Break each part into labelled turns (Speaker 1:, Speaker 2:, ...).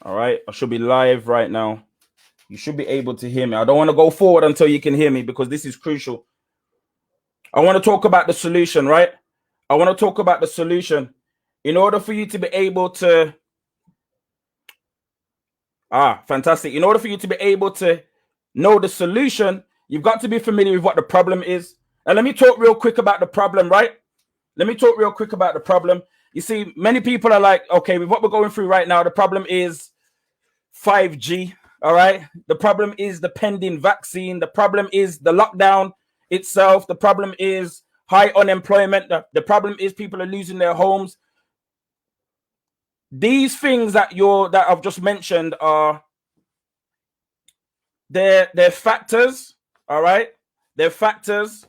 Speaker 1: All right. I should be live right now. You should be able to hear me. I don't want to go forward until you can hear me because this is crucial. I want to talk about the solution, right? I want to talk about the solution. In order for you to be able to... fantastic. In order for you to be able to know the solution, you've got to be familiar with what the problem is. And let me talk real quick about the problem, right? Let me talk real quick about the problem. You see, many people are like, okay, with what we're going through right now, the problem is 5G. All right. The problem is the pending vaccine. The problem is the lockdown itself. The problem is high unemployment. The problem is people are losing their homes. These things that I've just mentioned are they're factors. All right. They're factors.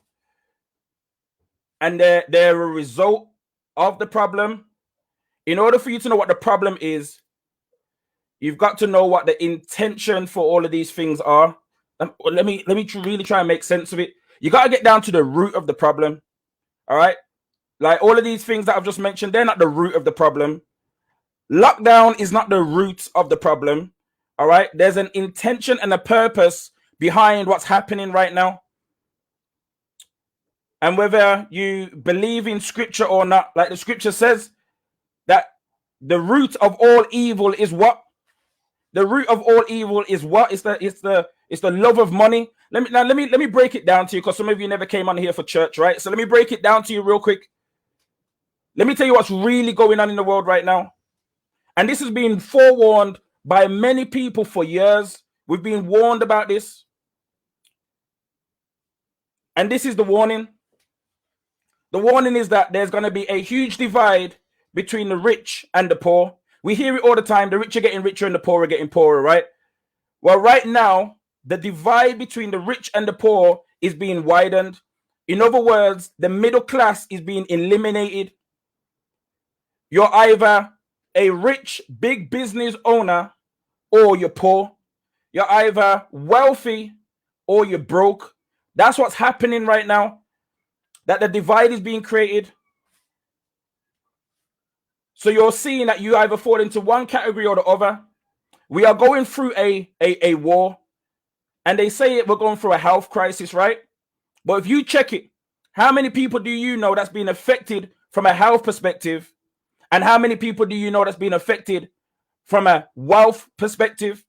Speaker 1: And they're a result of the problem. In order for you to know what the problem is, you've got to know what the intention for all of these things are. Let me really try and make sense of it. You got to get down to the root of the problem. All right. Like all of these things that I've just mentioned, they're not the root of the problem. Lockdown is not the root of the problem. All right. There's an intention and a purpose behind what's happening right now. And whether you believe in scripture or not, like the scripture says, that the root of all evil is what? The root of all evil is what? It's the love of money. Let me break it down to you, because some of you never came on here for church, right? So let me break it down to you real quick. Let me tell you what's really going on in the world right now. And this has been forewarned by many people for years. We've been warned about this. And this is the warning. The warning is that there's going to be a huge divide between the rich and the poor. We hear it all the time. The rich are getting richer and the poor are getting poorer, right? Well, right now, the divide between the rich and the poor is being widened. In other words, the middle class is being eliminated. You're either a rich, big business owner or you're poor. You're either wealthy or you're broke. That's what's happening right now. That the divide is being created. So you're seeing that you either fall into one category or the other. We are going through a war. And they say we're going through a health crisis, right? But if you check it, how many people do you know that's been affected from a health perspective? And how many people do you know that's been affected from a wealth perspective?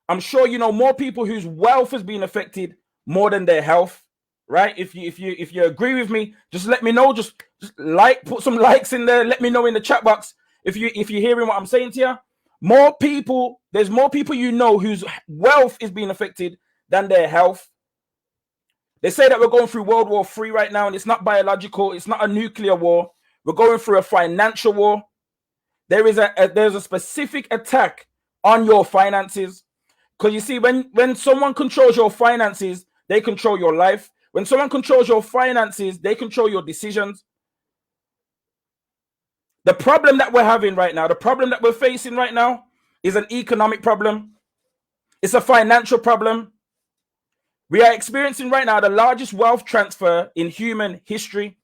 Speaker 1: I'm sure you know more people whose wealth has been affected more than their health. Right? If you agree with me, just let me know. Just put some likes in there. Let me know in the chat box if you're hearing what I'm saying to you. There's more people you know whose wealth is being affected than their health. They say that we're going through World War III right now, and it's not biological. It's not a nuclear war. We're going through a financial war. There's a specific attack on your finances, because you see, when someone controls your finances, they control your life. When someone controls your finances, they control your decisions. The problem that we're having right now, the problem that we're facing right now is an economic problem. It's a financial problem. We are experiencing right now the largest wealth transfer in human history.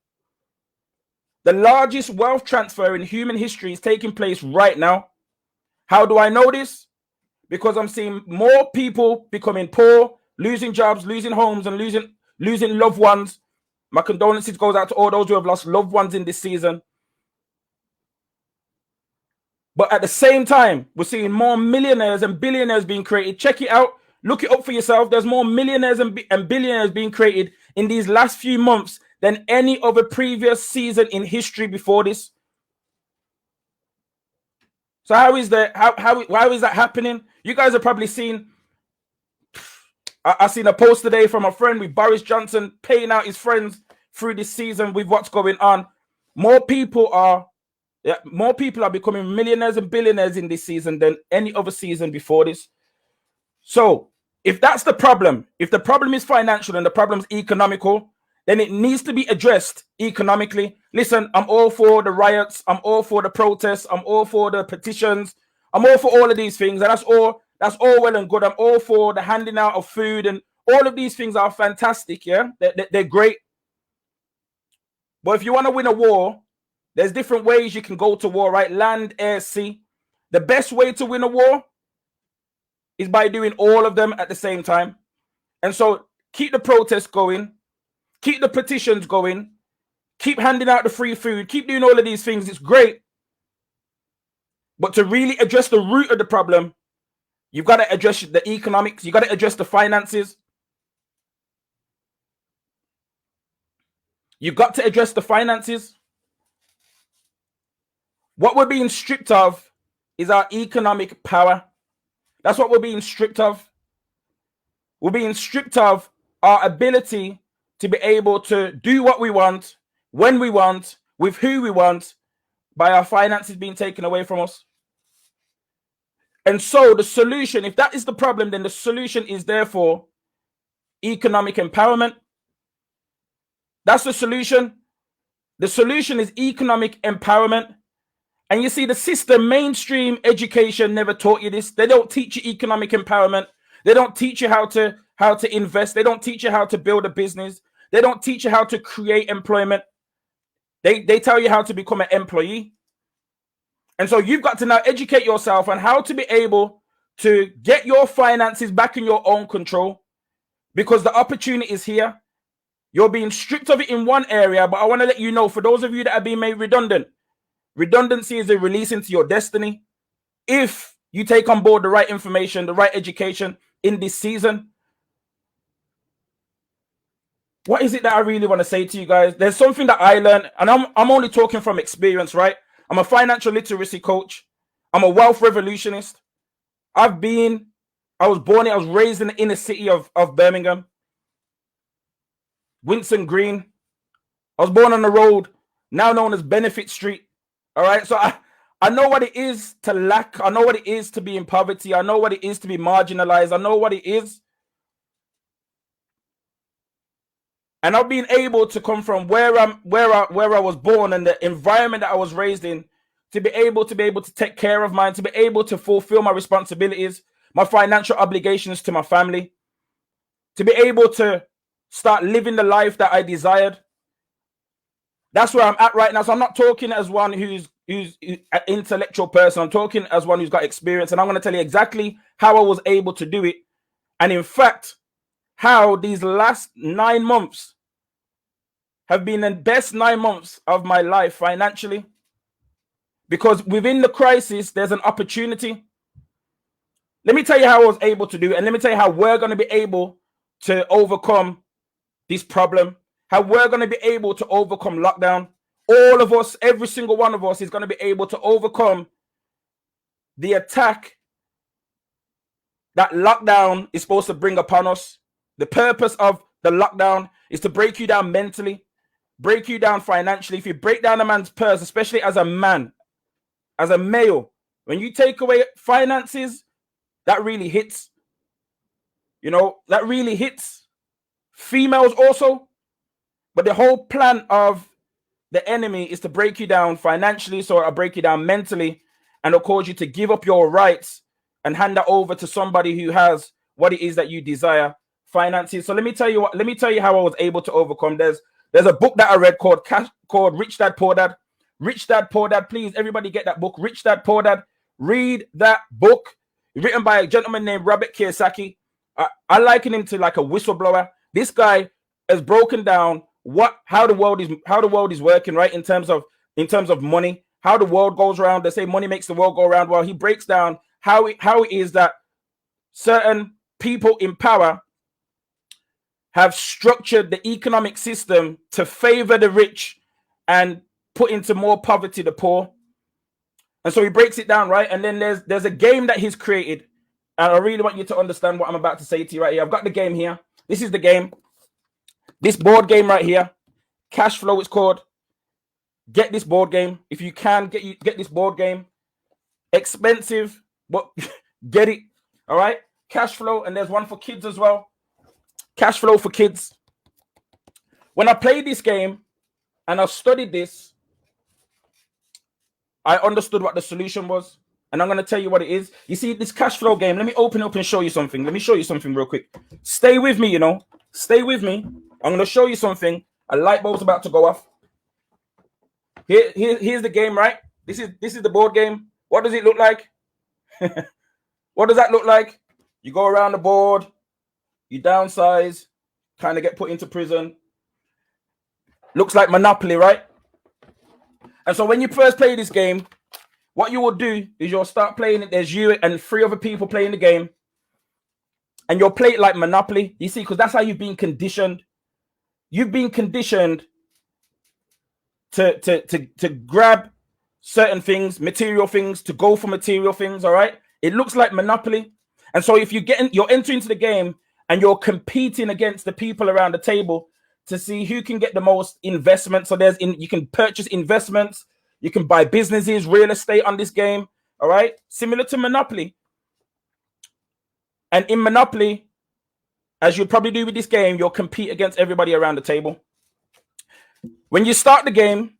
Speaker 1: The largest wealth transfer in human history is taking place right now. How do I know this? Because I'm seeing more people becoming poor, losing jobs, losing homes, and losing loved ones. My condolences goes out to all those who have lost loved ones in this season. But at the same time, we're seeing more millionaires and billionaires being created. Check it out. Look it up for yourself. There's more millionaires and billionaires being created in these last few months than any other previous season in history before this. So how is that? How is that happening? You guys have probably seen. I seen a post today from a friend with Boris Johnson paying out his friends through this season with what's going on. More people are becoming millionaires and billionaires in this season than any other season before this. So if that's the problem, if the problem is financial and the problem is economical, then it needs to be addressed economically. Listen, I'm all for the riots. I'm all for the protests. I'm all for the petitions. I'm all for all of these things. And that's all well and good. I'm all for the handing out of food, and all of these things are fantastic. Yeah, they're great. But if you want to win a war, there's different ways you can go to war, right? Land, air, sea. The best way to win a war is by doing all of them at the same time. And so keep the protests going, keep the petitions going, keep handing out the free food, keep doing all of these things. It's great. But to really address the root of the problem, you've got to address the economics, you've got to address the finances. You've got to address the finances. What we're being stripped of is our economic power. That's what we're being stripped of. We're being stripped of our ability to be able to do what we want, when we want, with who we want, by our finances being taken away from us. And so the solution, if that is the problem, then the solution is therefore economic empowerment. That's the solution. The solution is economic empowerment. And you see, the system, mainstream education never taught you this. They don't teach you economic empowerment. They don't teach you how to invest. They don't teach you how to build a business. They don't teach you how to create employment. They tell you how to become an employee. And so you've got to now educate yourself on how to be able to get your finances back in your own control, because the opportunity is here. You're being stripped of it in one area, but I want to let you know, for those of you that are being made redundant, redundancy is a release into your destiny. If you take on board the right information, the right education in this season. What is it that I really want to say to you guys? There's something that I learned, and I'm only talking from experience, right? I'm a financial literacy coach. I'm a wealth revolutionist. I was raised in the inner city of Birmingham. Winston Green. I was born on the road, now known as Benefit Street. All right. So I know what it is to lack. I know what it is to be in poverty. I know what it is to be marginalized. I know what it is. And I've been able to come from where I was born and the environment that I was raised in, to be able to take care of mine, to be able to fulfill my responsibilities, my financial obligations to my family, to be able to start living the life that I desired. That's where I'm at right now. So I'm not talking as one who's an intellectual person. I'm talking as one who's got experience. And I'm going to tell you exactly how I was able to do it. And in fact, how these last 9 months have been the best 9 months of my life financially. Because within the crisis, there's an opportunity. Let me tell you how I was able to do it. And let me tell you how we're going to be able to overcome this problem. How we're going to be able to overcome lockdown. All of us, every single one of us is going to be able to overcome the attack that lockdown is supposed to bring upon us. The purpose of the lockdown is to break you down mentally, break you down financially. If you break down a man's purse, especially as a man, as a male, when you take away finances, that really hits. You know, that really hits females also. But the whole plan of the enemy is to break you down financially, so I'll break you down mentally, and it'll cause you to give up your rights and hand that over to somebody who has what it is that you desire, finances. So let me tell you how I was able to overcome. There's a book that I read called Rich Dad Poor Dad. Rich Dad Poor Dad. Please, everybody get that book. Rich Dad Poor Dad. Read that book. Written by a gentleman named Robert Kiyosaki. I liken him to like a whistleblower. This guy has broken down how the world is working, right? In terms of money, how the world goes around. They say money makes the world go around. Well, he breaks down how it is that certain people in power have structured the economic system to favor the rich and put into more poverty the poor. And so he breaks it down, right? And then there's a game that he's created. And I really want you to understand what I'm about to say to you right here. I've got the game here. This is the game. This board game right here. Cash Flow, it's called. Get this board game. If you can, get this board game. Expensive, but get it. All right? Cash Flow, and there's one for kids as well. Cash Flow for kids. When I played this game and I studied this, I understood what the solution was. And I'm going to tell you what it is. You see, this cash flow game, let me open it up and show you something. Let me show you something real quick. Stay with me, Stay with me. I'm going to show you something. A light bulb's about to go off. Here's the game, right? This is the board game. What does it look like? What does that look like? You go around the board, you downsize, kind of get put into prison. Looks like Monopoly, right? And so when you first play this game, what you will do is you'll start playing it. There's you and 3 other people playing the game. And you'll play it like Monopoly. You see, because that's how you've been conditioned. You've been conditioned to grab certain things, material things, to go for material things, all right? It looks like Monopoly. And so if you're entering into the game and you're competing against the people around the table to see who can get the most investment. So you can purchase investments, you can buy businesses, real estate on this game, all right? Similar to Monopoly. And in Monopoly, as you probably do with this game, you'll compete against everybody around the table. When you start the game,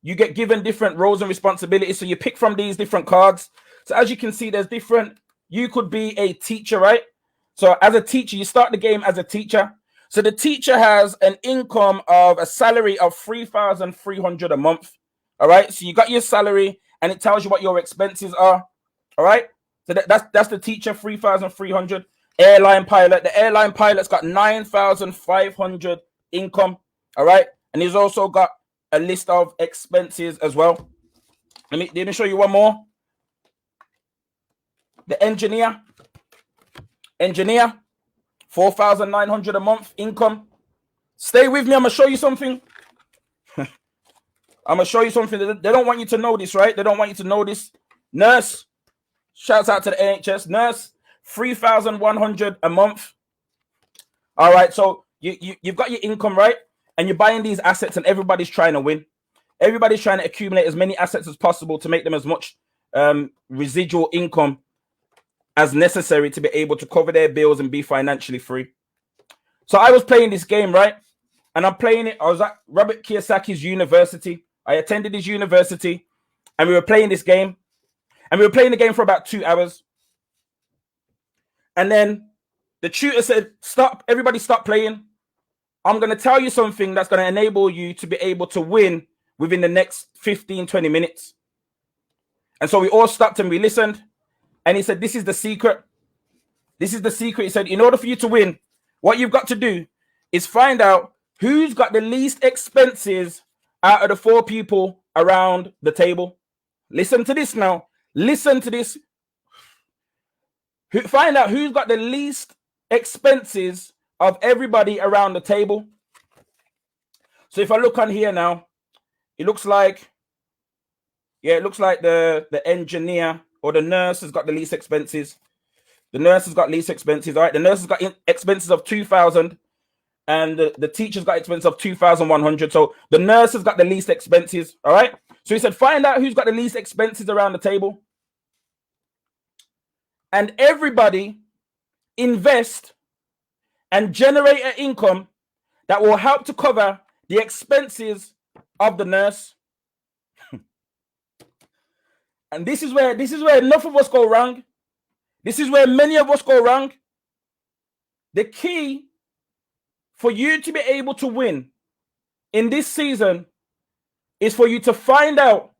Speaker 1: you get given different roles and responsibilities. So you pick from these different cards. So as you can see, there's different. You could be a teacher, right? So as a teacher, you start the game as a teacher. So the teacher has an income of a salary of $3,300 a month. All right. So you got your salary and it tells you what your expenses are. All right. So that's the teacher, 3,300. Airline pilot. The airline pilot's got 9,500 income. All right. And he's also got a list of expenses as well. Let me show you one more. The engineer, 4,900 a month income. Stay with me. I'm gonna show you something. I'm gonna show you something. They don't want you to know this, right? They don't want you to know this. Nurse, shouts out to the NHS. Nurse, 3,100 a month. All right, so you've got your income, right? And you're buying these assets, and everybody's trying to win. Everybody's trying to accumulate as many assets as possible to make them as much residual income as necessary to be able to cover their bills and be financially free. So I was playing this game, right? And I'm playing it. I was at Robert Kiyosaki's university. I attended his university, and we were playing this game. And we were playing the game for about 2 hours. And then the tutor said, stop, everybody stop playing. I'm going to tell you something that's going to enable you to be able to win within the next 15, 20 minutes. And so we all stopped and we listened. And he said, this is the secret. This is the secret. He said, in order for you to win, what you've got to do is find out who's got the least expenses out of the 4 people around the table. Listen to this now. Listen to this. Find out who's got the least expenses of everybody around the table. So if I look on here now, it looks like, the engineer or the nurse has got the least expenses. The nurse has got least expenses. All right, the nurse has got expenses of 2,000, and the teacher's got expenses of 2,100. So the nurse has got the least expenses. All right. So he said, find out who's got the least expenses around the table, and everybody invest and generate an income that will help to cover the expenses of the nurse. And this is where enough of us go wrong. This is where many of us go wrong. The key for you to be able to win in this season is for you to find out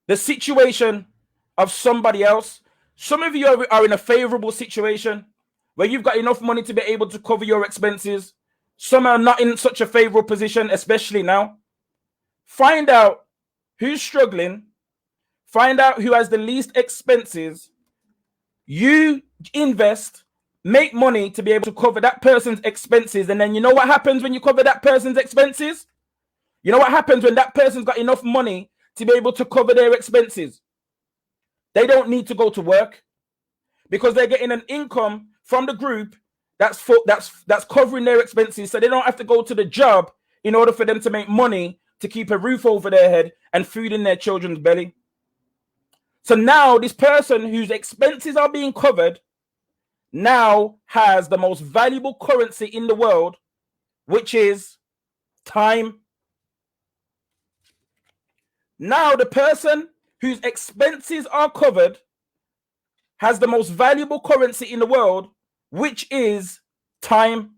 Speaker 1: the situation of somebody else. Some of you are in a favorable situation where you've got enough money to be able to cover your expenses. Some are not in such a favorable position, especially now. Find out who's struggling. Find out who has the least expenses. You invest, make money to be able to cover that person's expenses. And then you know what happens when you cover that person's expenses? You know what happens when that person's got enough money to be able to cover their expenses? They don't need to go to work because they're getting an income from the group that's covering their expenses. So they don't have to go to the job in order for them to make money to keep a roof over their head and food in their children's belly. So now this person whose expenses are being covered now has the most valuable currency in the world, which is time. Now the person whose expenses are covered has the most valuable currency in the world, which is time.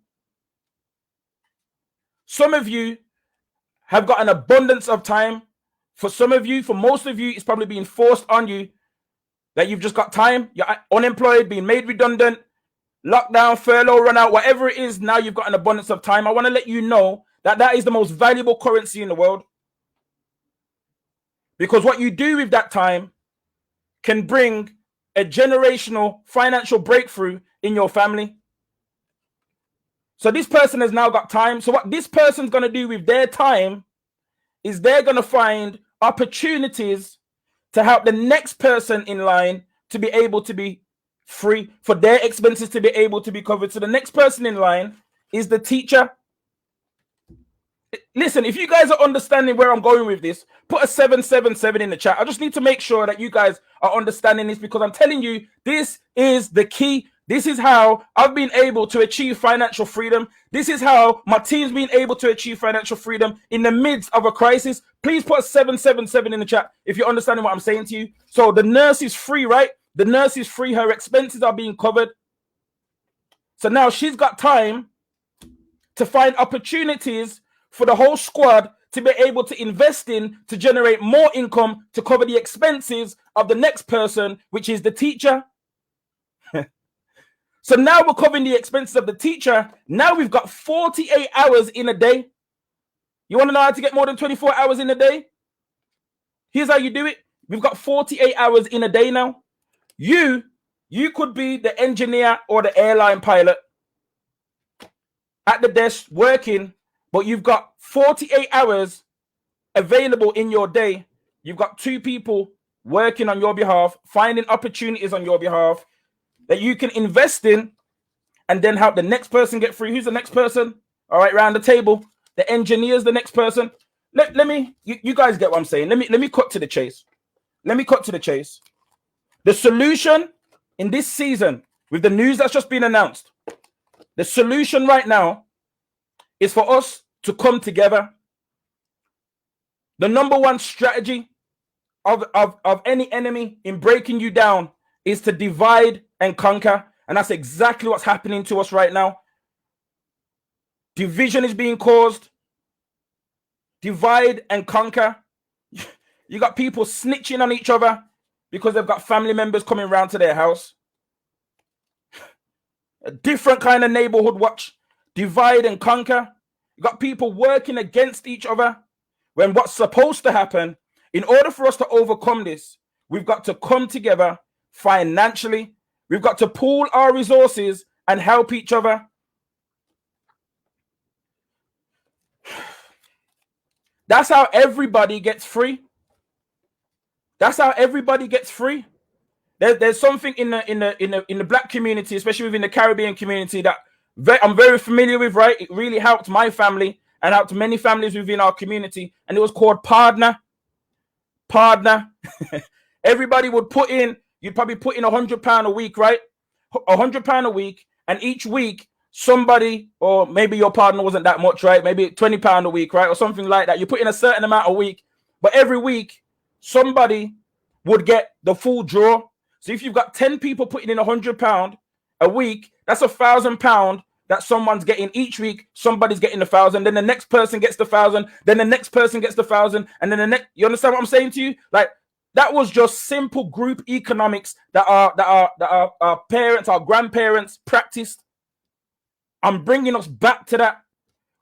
Speaker 1: Some of you have got an abundance of time. For some of you, for most of you, it's probably being forced on you that you've just got time. You're unemployed, being made redundant, lockdown, furlough, run out, whatever it is. Now you've got an abundance of time. I want to let you know that that is the most valuable currency in the world. Because what you do with that time can bring a generational financial breakthrough in your family. So this person has now got time. So what this person's going to do with their time is they're going to find opportunities to help the next person in line to be able to be free, for their expenses to be able to be covered. So the next person in line is the teacher. Listen, if you guys are understanding where I'm going with this, put a 777 in the chat. I just need to make sure that you guys are understanding this, because I'm telling you, this is the key. This is how I've been able to achieve financial freedom. This is how my team's been able to achieve financial freedom in the midst of a crisis. Please put a 777 in the chat if you're understanding what I'm saying to you. So the nurse is free, right? The nurse is free. Her expenses are being covered. So now she's got time to find opportunities for the whole squad to be able to invest in, to generate more income, to cover the expenses of the next person, which is the teacher. So now we're covering the expenses of the teacher. Now we've got 48 hours in a day. You want to know how to get more than 24 hours in a day? Here's how you do it. We've got 48 hours in a day now. You could be the engineer or the airline pilot at the desk working, but you've got 48 hours available in your day. You've got two people working on your behalf, finding opportunities on your behalf that you can invest in and then help the next person get free. Who's the next person? All right, round the table. The engineer's the next person. Let me, you guys get what I'm saying. Let me cut to the chase. Let me cut to the chase. The solution in this season, with the news that's just been announced, the solution right now is for us to come together. The number one strategy of any enemy in breaking you down is to divide and conquer. And that's exactly what's happening to us right now. Division is being caused. Divide and conquer. You got people snitching on each other because they've got family members coming round to their house. A different kind of neighborhood watch. Divide and conquer. You got people working against each other when what's supposed to happen, in order for us to overcome this, we've got to come together financially. We've got to pool our resources and help each other. That's how everybody gets free. That's how everybody gets free. There's something in the black community, especially within the Caribbean community, that I'm very familiar with, right? It really helped my family and helped many families within our community. And it was called partner. Partner. Everybody would put in, you'd probably put in £100 a week, right? £100 a week. And each week, somebody, or maybe your partner wasn't that much, right? Maybe £20 a week, right? Or something like that. You put in a certain amount a week. But every week, somebody would get the full draw. So if you've got 10 people putting in £100 a week, that's £1,000 that someone's getting each week. Somebody's getting 1,000. Then the next person gets the 1,000. Then the next person gets the 1,000. And then the next, you understand what I'm saying to you? Like, that was just simple group economics that our parents, our grandparents practiced. I'm bringing us back to that.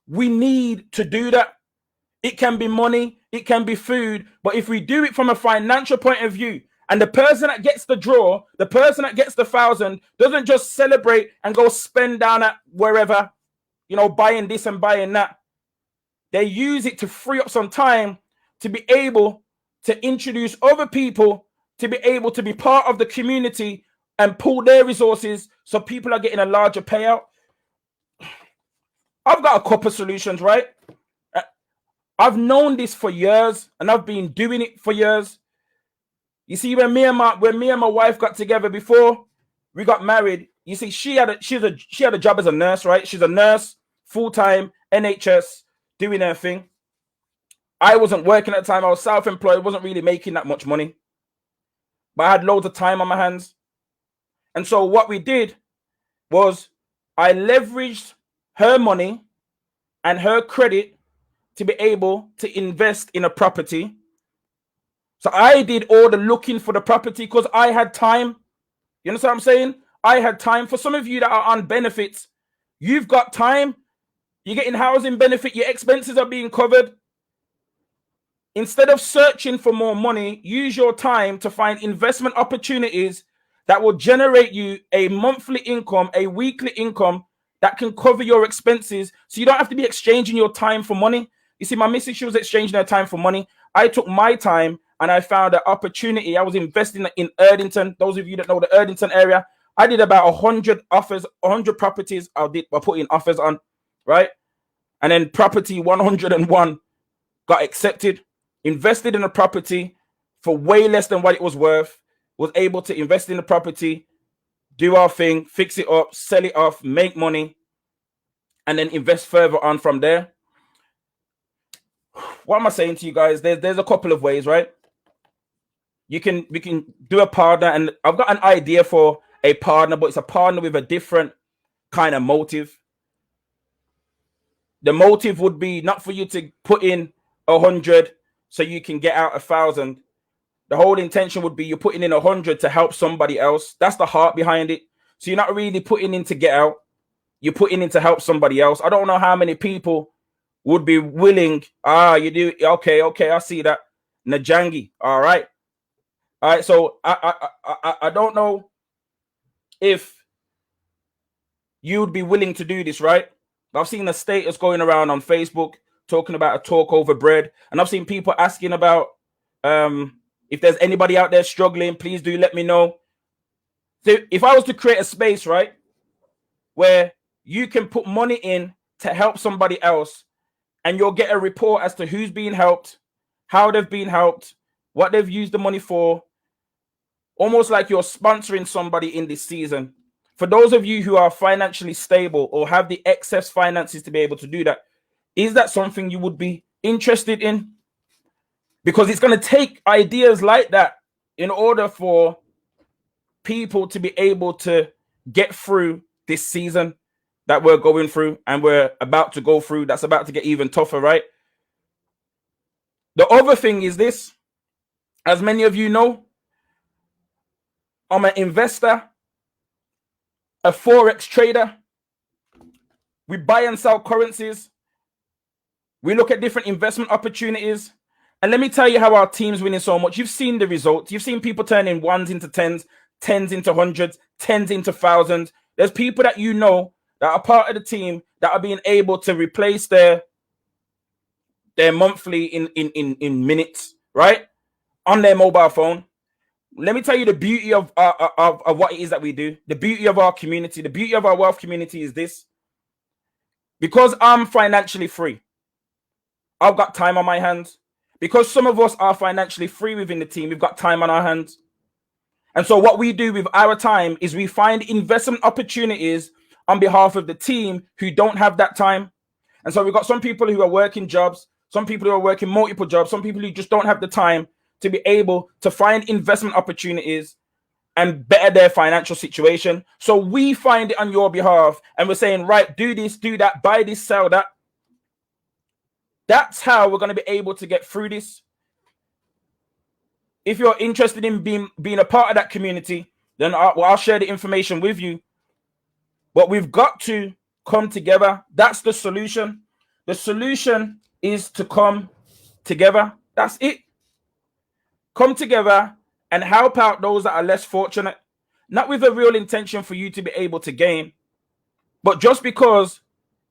Speaker 1: We need to do that. It can be money, it can be food, but if we do it from a financial point of view, and the person that gets the draw, the person that gets the 1,000, doesn't just celebrate and go spend down at wherever, you know, buying this and buying that. They use it to free up some time to be able to introduce other people, to be able to be part of the community and pool their resources so people are getting a larger payout. I've got a couple of solutions, right? I've known this for years and I've been doing it for years. You see, when me and my wife got together before we got married, you see, she had a job as a nurse, right? She's a nurse, full-time, NHS, doing her thing. I wasn't working at the time. I was self-employed, wasn't really making that much money. But I had loads of time on my hands. And so what we did was I leveraged her money and her credit to be able to invest in a property So I did all the looking for the property because I had time. You understand what I'm saying? I had time. For some of you that are on benefits, you've got time. You're getting housing benefit. Your expenses are being covered. Instead of searching for more money, use your time to find investment opportunities that will generate you a monthly income, a weekly income that can cover your expenses. So you don't have to be exchanging your time for money. You see, my missus, she was exchanging her time for money. I took my time and I found an opportunity. I was investing in Erdington. Those of you that know the Erdington area, I did about 100 offers, 100 properties I put in offers on, right? And then property 101 got accepted. Invested in a property for way less than what it was worth, was able to invest in the property, do our thing, fix it up, sell it off, make money, and then invest further on from there. What am I saying to you guys? There's a couple of ways, right? We can do a partner, and I've got an idea for a partner, but it's a partner with a different kind of motive. The motive would be not for you to put in 100 so you can get out 1,000. The whole intention would be you're putting in 100 to help somebody else. That's the heart behind it. So you're not really putting in to get out. You're putting in to help somebody else. I don't know how many people would be willing. You do. Okay, I see that. Najangi. All right. So I don't know if you'd be willing to do this, right? I've seen a status going around on Facebook talking about a talk over bread, and I've seen people asking about if there's anybody out there struggling, please do let me know. So if I was to create a space, right, where you can put money in to help somebody else, and you'll get a report as to who's being helped, how they've been helped, what they've used the money for, almost like you're sponsoring somebody in this season. For those of you who are financially stable or have the excess finances to be able to do that, is that something you would be interested in? Because it's going to take ideas like that in order for people to be able to get through this season that we're going through and we're about to go through. That's about to get even tougher, right? The other thing is this. As many of you know, I'm an investor, a Forex trader. We buy and sell currencies. We look at different investment opportunities. And let me tell you how our team's winning so much. You've seen the results. You've seen people turning ones into tens, tens into hundreds, tens into thousands. There's people that you know that are part of the team that are being able to replace their monthly in minutes, right? On their mobile phone. Let me tell you the beauty of what it is that we do. The beauty of our community, the beauty of our wealth community is this. Because I'm financially free, I've got time on my hands. Because some of us are financially free within the team, we've got time on our hands. And so what we do with our time is we find investment opportunities on behalf of the team who don't have that time. And so we've got some people who are working jobs, some people who are working multiple jobs, some people who just don't have the time to be able to find investment opportunities and better their financial situation. So we find it on your behalf and we're saying, right, do this, do that, buy this, sell that. That's how we're going to be able to get through this. If you're interested in being a part of that community, then I'll share the information with you. But we've got to come together. That's the solution. The solution is to come together. That's it. Come together and help out those that are less fortunate. Not with a real intention for you to be able to gain, but just because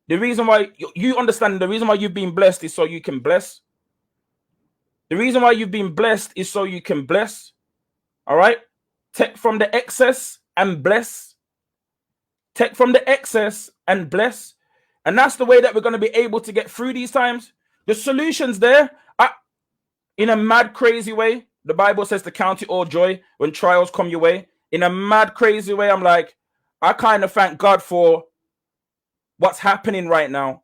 Speaker 1: the reason why you understand the reason why you've been blessed is so you can bless. The reason why you've been blessed is so you can bless. All right? Take from the excess and bless. Take from the excess and bless. And that's the way that we're going to be able to get through these times. The solution's there. In a mad, crazy way, the Bible says to count it all joy when trials come your way. In a mad, crazy way, I'm like, I kind of thank God for what's happening right now.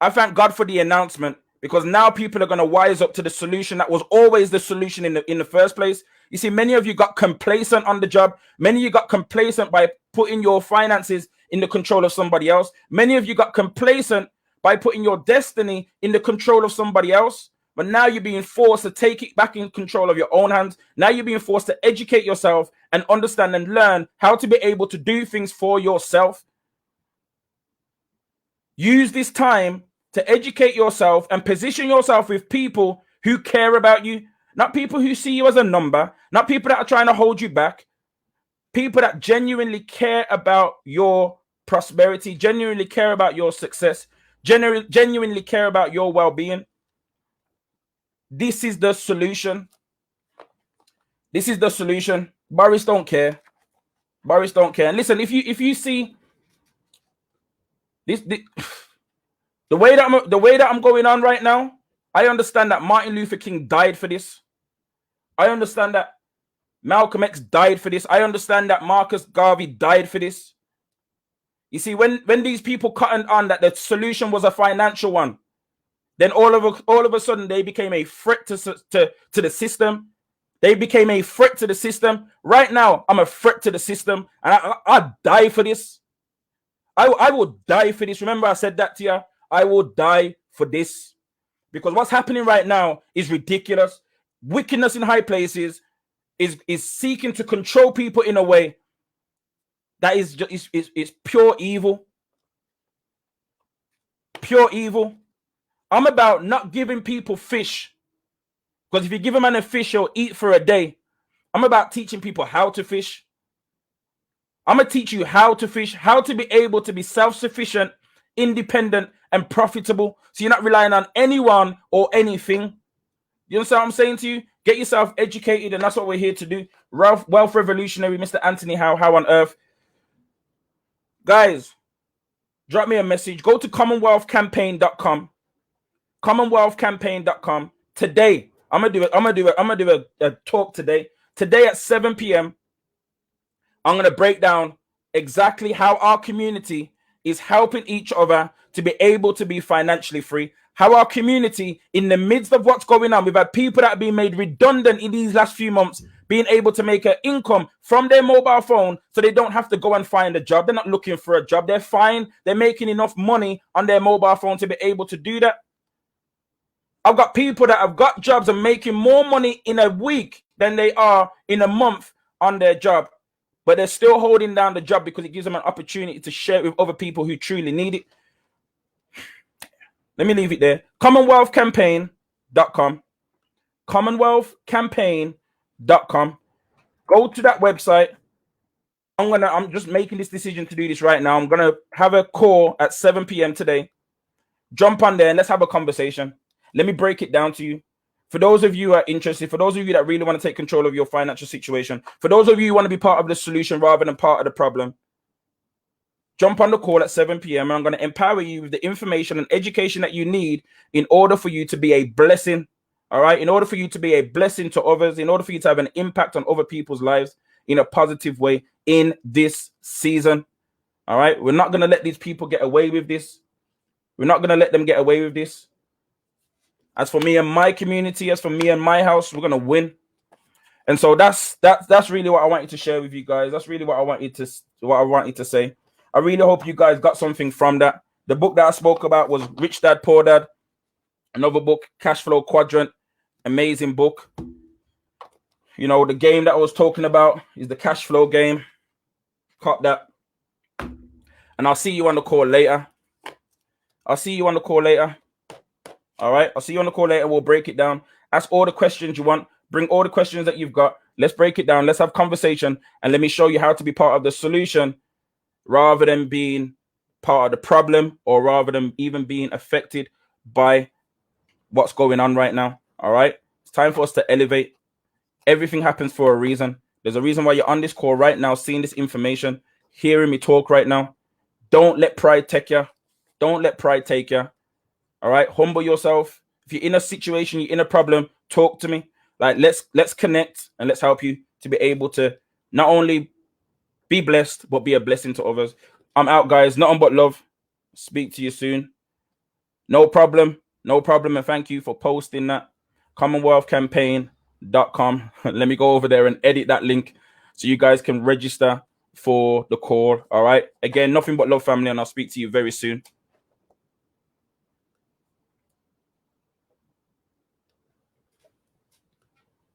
Speaker 1: I thank God for the announcement, because now people are going to wise up to the solution that was always the solution in the first place. You see, many of you got complacent on the job. Many of you got complacent by putting your finances in the control of somebody else. Many of you got complacent by putting your destiny in the control of somebody else. But now you're being forced to take it back in control of your own hands. Now you're being forced to educate yourself and understand and learn how to be able to do things for yourself. Use this time to educate yourself and position yourself with people who care about you, not people who see you as a number, not people that are trying to hold you back, people that genuinely care about your prosperity, genuinely care about your success, genuinely care about your well-being. This is the solution. This is the solution. Boris don't care. Boris don't care. And listen, if you see this, the way that I'm going on right now, I understand that Martin Luther King died for this. I understand that Malcolm X died for this. I understand that Marcus Garvey died for this. You see, when these people cutting on that the solution was a financial one, then all of a sudden they became a threat to the system. They became a threat to the system. Right now, I'm a threat to the system, and I die for this. I will die for this. Remember, I said that to you. I will die for this, because what's happening right now is ridiculous. Wickedness in high places is seeking to control people in a way that is just is pure evil. Pure evil. I'm about not giving people fish, because if you give a man a fish, he'll eat for a day. I'm about teaching people how to fish. I'm going to teach you how to fish, how to be able to be self-sufficient, independent, and profitable. So you're not relying on anyone or anything. You understand what I'm saying to you? Get yourself educated, and that's what we're here to do. Wealth Revolutionary, Mr. Anthony Howe, how on earth? Guys, drop me a message. Go to commonwealthcampaign.com. commonwealthcampaign.com. Today, I'm gonna do a talk today. Today at 7 p.m. I'm gonna break down exactly how our community is helping each other to be able to be financially free. How our community, in the midst of what's going on, we've had people that have been made redundant in these last few months, being able to make an income from their mobile phone so they don't have to go and find a job. They're not looking for a job. They're fine. They're making enough money on their mobile phone to be able to do that. I've got people that have got jobs and making more money in a week than they are in a month on their job, but they're still holding down the job because it gives them an opportunity to share it with other people who truly need it. Let me leave it there. commonwealthcampaign.com. commonwealthcampaign.com. Go to that website. I'm just making this decision to do this right now. I'm going to have a call at 7 p.m. today. Jump on there and let's have a conversation. Let me break it down to you. For those of you who are interested, for those of you that really want to take control of your financial situation, for those of you who want to be part of the solution rather than part of the problem, jump on the call at 7 p.m. and I'm going to empower you with the information and education that you need in order for you to be a blessing. All right. In order for you to be a blessing to others, in order for you to have an impact on other people's lives in a positive way in this season. All right. We're not going to let these people get away with this. We're not going to let them get away with this. As for me and my community, as for me and my house, we're going to win. And so that's really what I wanted to share with you guys. That's really what I wanted to say. I really hope you guys got something from that. The book that I spoke about was Rich Dad, Poor Dad. Another book, Cash Flow Quadrant. Amazing book. You know, the game that I was talking about is the cash flow game. Cop that. And I'll see you on the call later. All right. I'll see you on the call later. We'll break it down. Ask all the questions you want. Bring all the questions that you've got. Let's break it down. Let's have conversation. And let me show you how to be part of the solution rather than being part of the problem, or rather than even being affected by what's going on right now. All right. It's time for us to elevate. Everything happens for a reason. There's a reason why you're on this call right now, seeing this information, hearing me talk right now. Don't let pride take you. Don't let pride take you. All right. Humble yourself. If you're in a situation, you're in a problem, talk to me. Like, let's connect and let's help you to be able to not only be blessed, but be a blessing to others. I'm out, guys. Nothing but love. Speak to you soon. No problem. No problem. And thank you for posting that. commonwealthcampaign.com. Let me go over there and edit that link so you guys can register for the call. All right. Again, nothing but love, family, and I'll speak to you very soon.